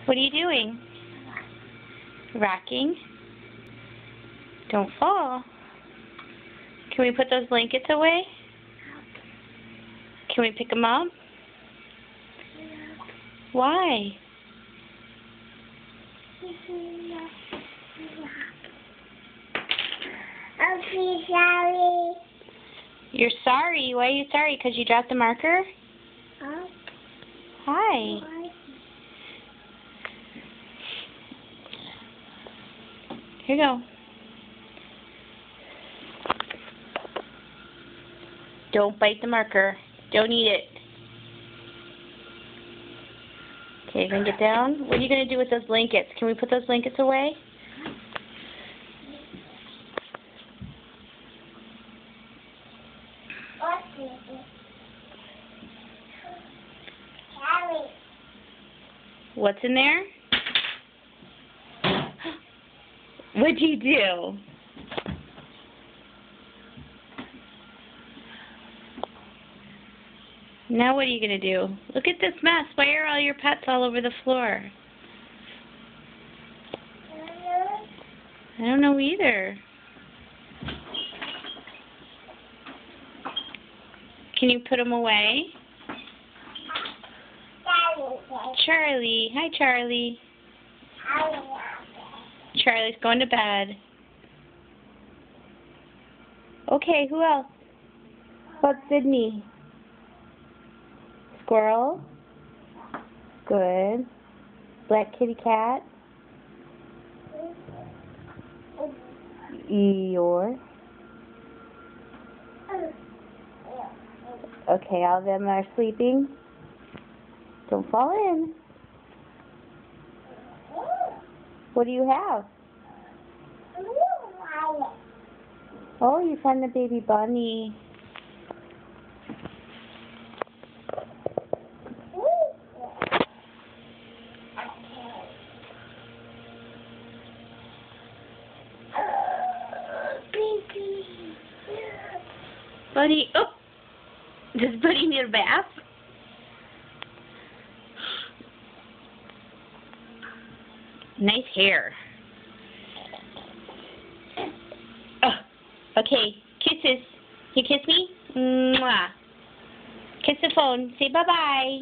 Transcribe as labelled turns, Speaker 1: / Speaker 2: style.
Speaker 1: What are you doing? Rocking? Don't fall. Can we put those blankets away? Can we pick them up? Why?
Speaker 2: I'm sorry.
Speaker 1: You're sorry? Why are you sorry? Because you dropped the marker?
Speaker 2: Huh?
Speaker 1: Hi. Here you go. Don't bite the marker. Don't eat it. Okay, you're going to get down. What are you going to do with those blankets? Can we put those blankets away? What's in there? What'd you do? Now what are you going to do? Look at this mess. Why are all your pets all over the floor? I don't know either. Can you put them away? Charlie. Hi, Charlie. Charlie's going to bed. Okay, who else? What's Sydney? Squirrel. Good. Black kitty cat. Eeyore. Okay, all of them are sleeping. Don't fall in. What do you have? Oh, you found the baby bunny. Buddy, oh! Does Buddy need a bath? Nice hair. Oh, okay, kisses. You kiss me? Mwah. Kiss the phone. Say bye-bye.